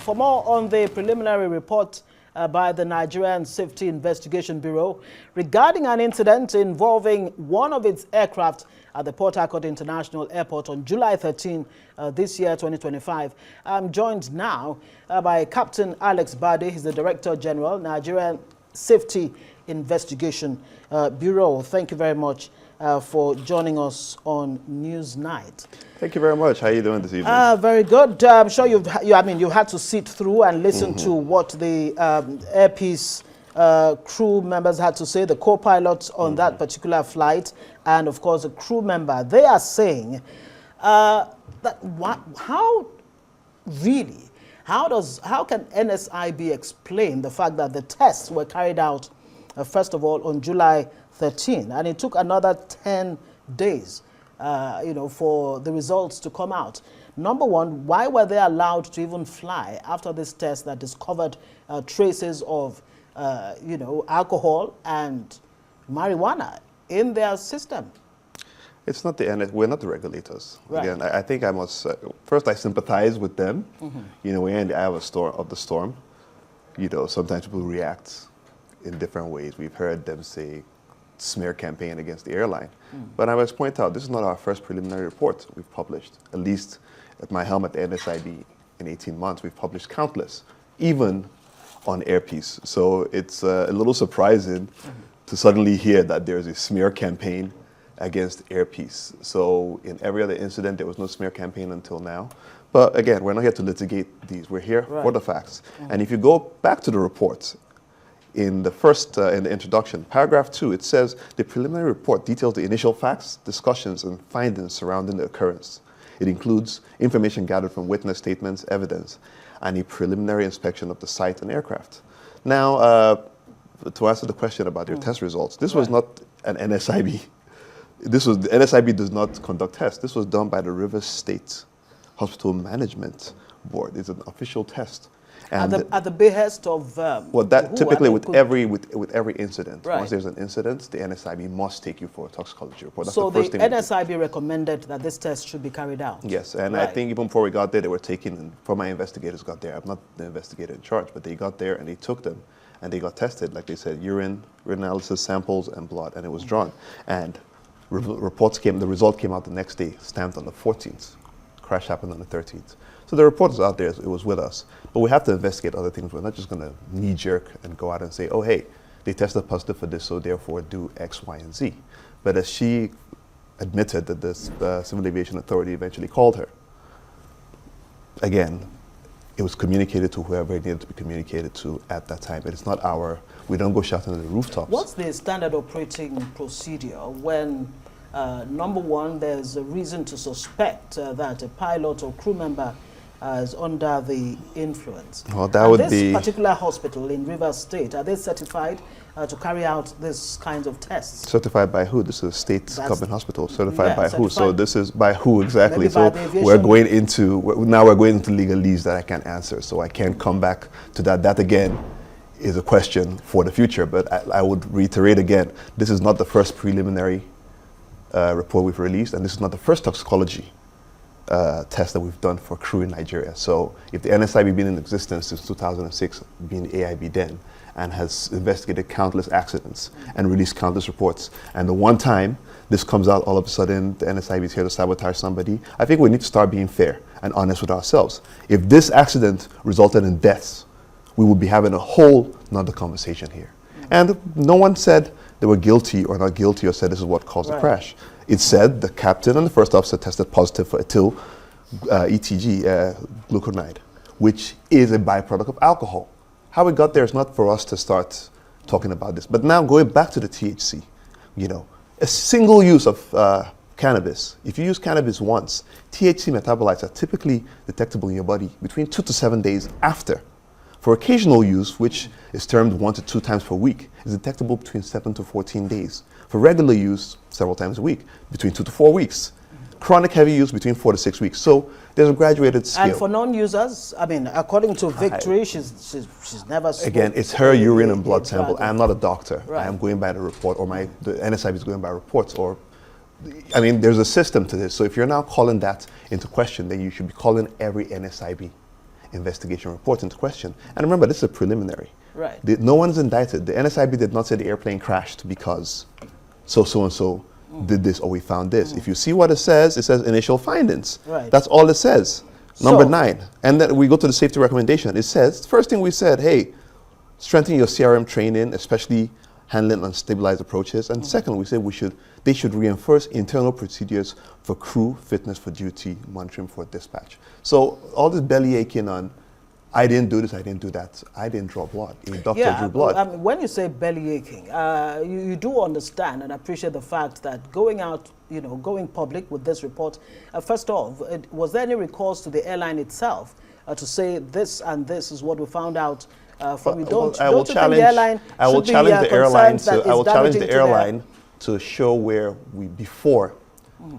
For more on the preliminary report by the Nigerian Safety Investigation Bureau regarding an incident involving one of its aircraft at the Port Harcourt International Airport on July 13 this year, 2025. I'm joined now by Captain Alex Badeh. He's the Director General, Nigerian Safety Investigation Bureau. Thank you very much for joining us on News Night. Thank you very much. How are you doing this evening? Very good. I'm sure you've had to sit through and listen to what the Airpeace crew members had to say, the co-pilots on that particular flight, and of course the crew member. They are saying that how can NSIB explain the fact that the tests were carried out first of all on July 13, and it took another 10 days for the results to come out. Number one, why were they allowed to even fly after this test that discovered traces of alcohol and marijuana in their system? It's not we're not the regulators. Right. Again, I think I must first I sympathize with them. We're in the eye of the storm. Sometimes people react in different ways. We've heard them say smear campaign against the airline. But I must point out, this is not our first preliminary report we've published. At least at my helm at the NSIB in 18 months, we've published countless, even on Airpeace. So it's a little surprising to suddenly hear that there's a smear campaign against Airpeace. So in every other incident, there was no smear campaign until now. But again, we're not here to litigate these. We're here for the facts. And if you go back to the reports, in the first, in the introduction, paragraph 2, it says, the preliminary report details the initial facts, discussions, and findings surrounding the occurrence. It includes information gathered from witness statements, evidence, and a preliminary inspection of the site and aircraft. Now, to answer the question about your test results, this was not an NSIB. The NSIB does not conduct tests. This was done by the Rivers State Hospital Management Board. It's an official test. And at the behest of typically with every incident. Once there's an incident, the NSIB must take you for a toxicology report. That's so the first the thing NSIB recommended that this test should be carried out. Yes, and I think even before we got there, they were taking. Before my investigators got there, I'm not the investigator in charge, but they got there and they took them, and they got tested, like they said, urine analysis, samples, and blood, and it was drawn. And the result came out the next day, stamped on the 14th. Crash happened on the 13th. So the report is out there, it was with us. But we have to investigate other things. We're not just going to knee-jerk and go out and say, oh, hey, they tested positive for this, so therefore do X, Y, and Z. But as she admitted that the Civil Aviation Authority eventually called her, again, it was communicated to whoever it needed to be communicated to at that time. It's not we don't go shouting at the rooftops. What's the standard operating procedure when number one, there's a reason to suspect that a pilot or crew member is under the influence? Well, that would be... This particular hospital in Rivers State, are they certified to carry out this kinds of tests? Certified by who? This is a state government hospital. Certified by who? So this is by who exactly? So we're going into legalese that I can't answer. So I can't come back to that. That again is a question for the future. But I would reiterate again, this is not the first preliminary report we've released, and this is not the first toxicology test that we've done for crew in Nigeria. So if the NSIB been in existence since 2006, being the AIB then, and has investigated countless accidents and released countless reports, and the one time this comes out all of a sudden, the NSIB is here to sabotage somebody, I think we need to start being fair and honest with ourselves. If this accident resulted in deaths, we would be having a whole nother conversation here. And no one said they were guilty or not guilty or said this is what caused the crash. It said the captain and the first officer tested positive for ethyl gluconide, which is a byproduct of alcohol. How we got there is not for us to start talking about this. But now going back to the THC, a single use of cannabis, if you use cannabis once, THC metabolites are typically detectable in your body between 2 to 7 days after. For occasional use, which is termed 1 to 2 times per week, is detectable between 7 to 14 days. For regular use, several times a week, between 2 to 4 weeks. Chronic heavy use between 4 to 6 weeks. So there's a graduated scale. And for non-users, I mean, according to Victory, she's never... Again, it's her urine and blood sample. I'm not a doctor. I am going by the report, or the NSIB is going by reports, or... I mean, there's a system to this. So if you're now calling that into question, then you should be calling every NSIB investigation report into question. And remember, this is a preliminary. Right. No one's indicted. The NSIB did not say the airplane crashed because so-and-so did this or we found this. If you see what it says initial findings. Right. That's all it says. Number 9. And then we go to the safety recommendation. It says, first thing we said, hey, strengthen your CRM training, especially handling unstabilized approaches. And second, we said they should reinforce internal procedures for crew fitness for duty, monitoring for dispatch. So all this belly aching on, I didn't do this, I didn't do that. I didn't draw blood. A doctor drew blood. I mean, when you say belly aching, you do understand and appreciate the fact that going out, going public with this report, first off, was there any recourse to the airline itself to say this and this is what we found out from you? I will challenge the airline to show where we, before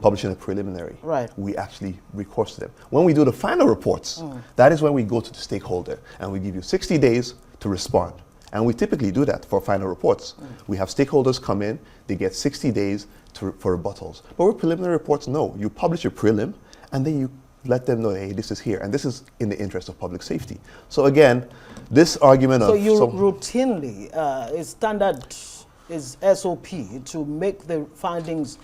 publishing a preliminary, we actually recourse to them. When we do the final reports, that is when we go to the stakeholder and we give you 60 days to respond. And we typically do that for final reports. We have stakeholders come in, they get 60 days for rebuttals. But with preliminary reports, no. You publish your prelim and then you let them know, hey, this is here. And this is in the interest of public safety. So again, this argument of... So you routinely, is standard, is SOP to make the findings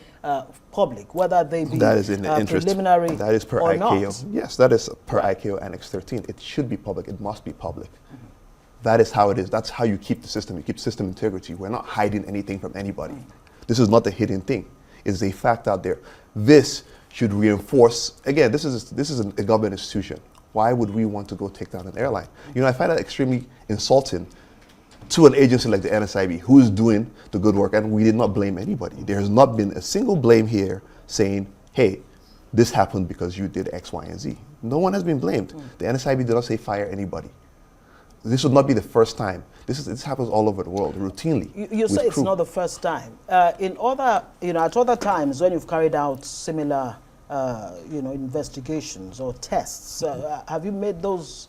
public, whether they be that is in the interest, preliminary that is per or ICAO. not. Yes, that is per ICAO Annex 13. It should be public. It must be public. That is how it is. That's how you keep the system. You keep system integrity. We're not hiding anything from anybody. This is not a hidden thing. It's a fact out there. This should reinforce, again, this is a government institution. Why would we want to go take down an airline? I find that extremely insulting to an agency like the NSIB, who is doing the good work, and we did not blame anybody. There has not been a single blame here saying, hey, this happened because you did X, Y, and Z. No one has been blamed. The NSIB did not say fire anybody. This would not be the first time. This happens all over the world, routinely. You say it's not the first time. In other, at other times when you've carried out similar, investigations or tests, have you made those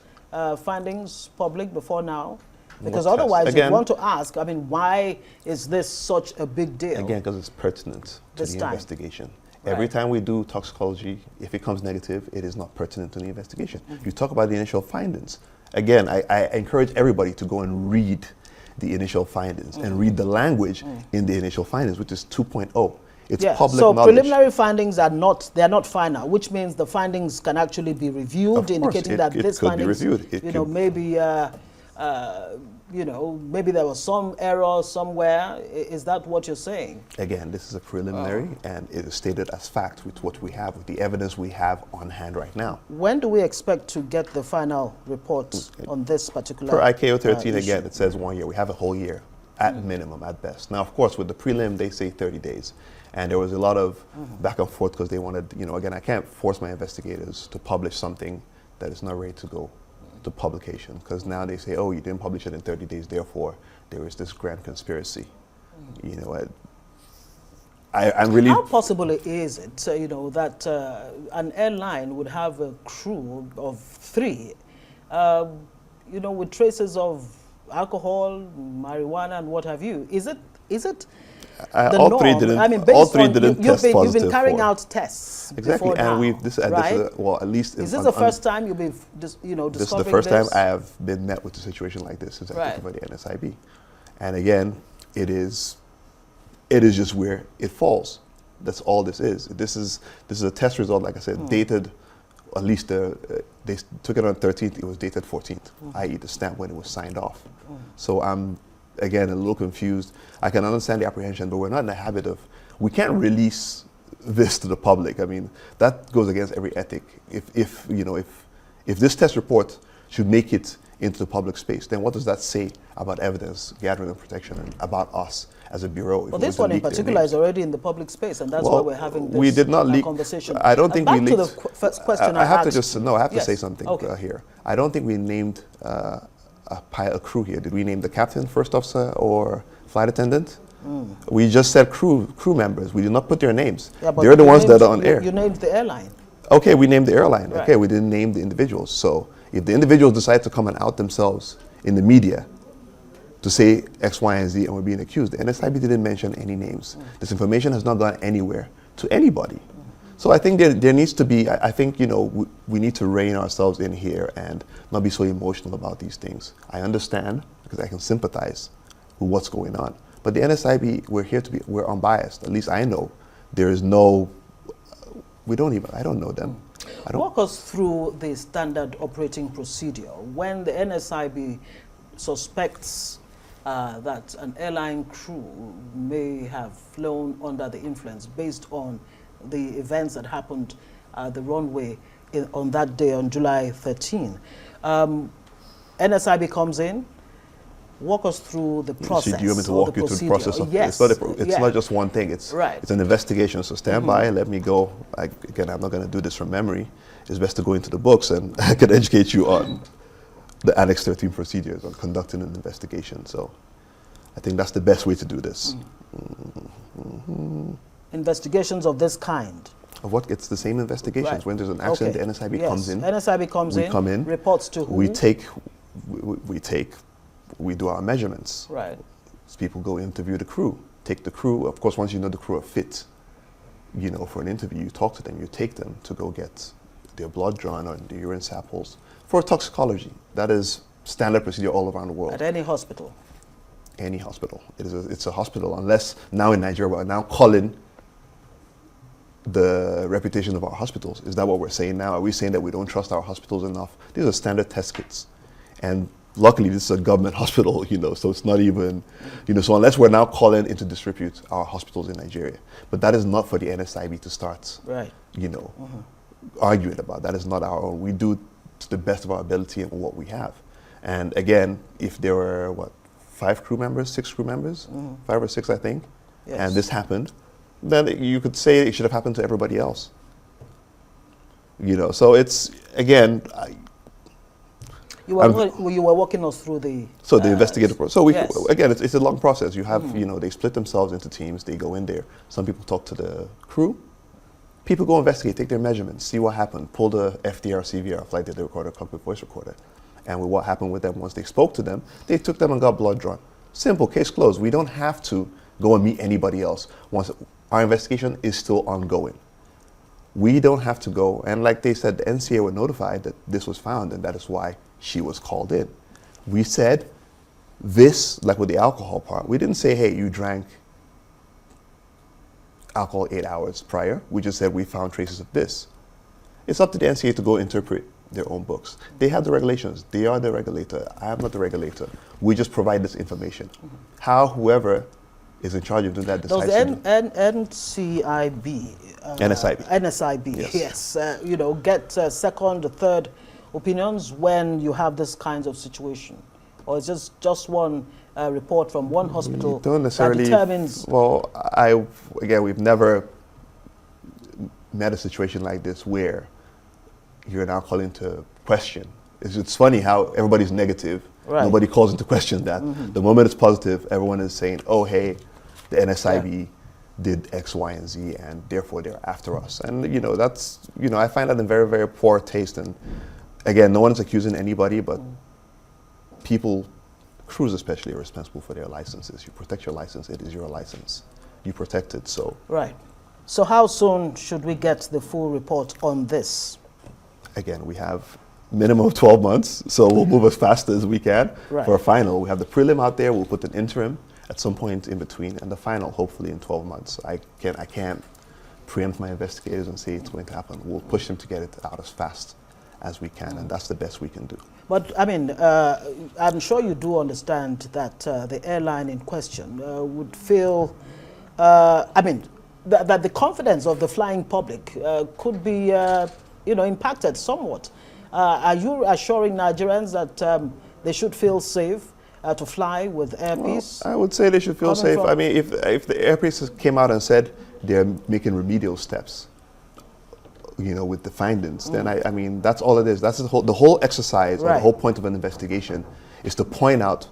findings public before now? Because otherwise, you want to ask, why is this such a big deal? Again, because it's pertinent to the investigation. Every time we do toxicology, if it comes negative, it is not pertinent to the investigation. You talk about the initial findings. Again, I encourage everybody to go and read the initial findings and read the language in the initial findings, which is 2.0. It's public knowledge. So preliminary findings are not final, which means the findings can actually be reviewed, indicating that this findings, maybe maybe there was some error somewhere. Is that what you're saying? Again, this is a preliminary, and it is stated as fact with what we have, with the evidence we have on hand right now. When do we expect to get the final report on this particular Per ICAO 13, again, it says 1 year. We have a whole year, at minimum, at best. Now, of course, with the prelim, they say 30 days. And there was a lot of back and forth because they wanted, again, I can't force my investigators to publish something that is not ready to go to publication, because now they say, oh, you didn't publish it in 30 days, therefore there is this grand conspiracy. I'm really... How possible is it, that an airline would have a crew of 3, with traces of alcohol, marijuana, and what have you? Is it all three didn't test positive. You've been carrying out tests. Exactly, and now, this is at least. Is this the first time you'll be, discovering this is the first time I have been met with a situation like this since I took over the NSIB, and again, it is just where it falls. That's all this is. This is a test result, like I said, dated. At least they took it on 13th. It was dated 14th, i.e., the stamp when it was signed off. So I'm. Again, a little confused. I can understand the apprehension, but we're not in the habit of, we can't release this to the public. That goes against every ethic. If this test report should make it into the public space, then what does that say about evidence gathering and protection and about us as a bureau? Well, this one in particular is already in the public space, and that's why we're having this we did not leak, conversation. I don't think we leaked. Back to the first question I have asked. I have to say something here. I don't think we named a crew here. Did we name the captain, first officer, or flight attendant? We just said crew members. We did not put their names. Yeah, they're the ones that are on air. You named the airline. Okay, we named the airline. Right. Okay, we didn't name the individuals. So if the individuals decide to come and out themselves in the media to say X, Y, and Z and we're being accused, the NSIB didn't mention any names. This information has not gone anywhere to anybody. So I think there needs to be, I think, we need to rein ourselves in here and not be so emotional about these things. I understand, because I can sympathize with what's going on. But the NSIB, we're unbiased. At least I know. There is no, I don't know them. Walk us through the standard operating procedure. When the NSIB suspects that an airline crew may have flown under the influence based on the events that happened at the runway on that day, on July 13. NSIB comes in. Walk us through the process. Do you want me to walk you through the process? Yes. It's not just one thing. It's an investigation. So stand by. Let me go. Again, I'm not going to do this from memory. It's best to go into the books, and I can educate you on the Annex 13 procedures on conducting an investigation. So I think that's the best way to do this. Investigations of this kind. Of what? It's the same investigations. Right. When there's an accident, the NSIB comes in. NSIB comes in. We come in. Reports to who? We do our measurements. Right. So people go interview the crew. Take the crew. Of course, once you know the crew are fit, for an interview, you talk to them. You take them to go get their blood drawn or their urine samples for toxicology. That is standard procedure all around the world. At any hospital. Any hospital. It's a hospital, unless now in Nigeria we're now calling the reputation of our hospitals. Is that what we're saying now? Are we saying that we don't trust our hospitals enough? These are standard test kits. And luckily this is a government hospital, so it's not even, so unless we're now calling into disrepute our hospitals in Nigeria. But that is not for the NSIB to start, arguing about. That is not our own. We do to the best of our ability and what we have. And again, if there were, 6 crew members, 5 or 6, I think, and this happened, then you could say it should have happened to everybody else. So it's, again, you were walking us through the... So the investigative process. So again, it's a long process. You have, they split themselves into teams. They go in there. Some people talk to the crew. People go investigate, take their measurements, see what happened, pull the FDR, CVR, flight data recorder, cockpit voice recorder. And with what happened with them, once they spoke to them, they took them and got blood drawn. Simple, case closed. We don't have to go and meet anybody else. Once our investigation is still ongoing. We don't have to go, and like they said, the NCA were notified that this was found, and that is why she was called in. We said this, like with the alcohol part, we didn't say, hey, you drank alcohol 8 hours prior. We just said we found traces of this. It's up to the NCA to go interpret their own books. They have the regulations. They are the regulator. I am not the regulator. We just provide this information. How whoever is in charge of doing that decides. Does NCIB, NSIB, yes, get second, third opinions when you have this kinds of situation, or is it just one report from one hospital don't necessarily, that determines? Well, we've never met a situation like this where you're now calling to question. It's funny how everybody's negative. Right. Nobody calls into question that. The moment it's positive, everyone is saying, oh, hey, the NSIB did X, Y, and Z, and therefore they're after us. And, that's, I find that in very, very poor taste. And again, no one's accusing anybody, but people, crews especially, are responsible for their licenses. You protect your license. It is your license. You protect it, so. Right. So how soon should we get the full report on this? Again, we have minimum of 12 months, so we'll move as fast as we can. Right. For a final, we have the prelim out there. We'll put an interim at some point in between, and the final, hopefully in 12 months. I can't preempt my investigators and say it's going to happen. We'll push them to get it out as fast as we can, and that's the best we can do. But I mean, I'm sure you do understand that the airline in question would feel, that the confidence of the flying public could be, impacted somewhat. Are you assuring Nigerians that they should feel safe to fly with Airpeace? Well, I would say they should feel safe. I mean, if the Airpeace came out and said they're making remedial steps, with the findings, then I mean, that's all it is. That's the whole exercise, or the whole point of an investigation is to point out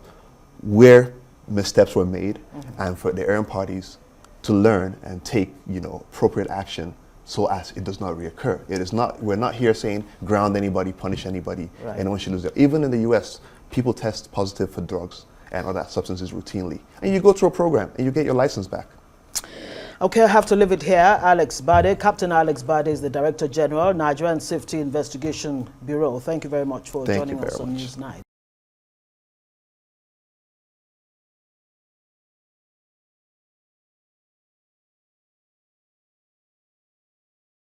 where missteps were made and for the errant parties to learn and take, appropriate action so as it does not reoccur. It is not, we're not here saying ground anybody, punish anybody, anyone should lose their. Even in the US, people test positive for drugs and other substances routinely. And you go through a program and you get your license back. Okay, I have to leave it here. Alex Badeh, Captain Alex Badeh is the Director General, Nigerian Safety Investigation Bureau. Thank you very much for joining us on News Night.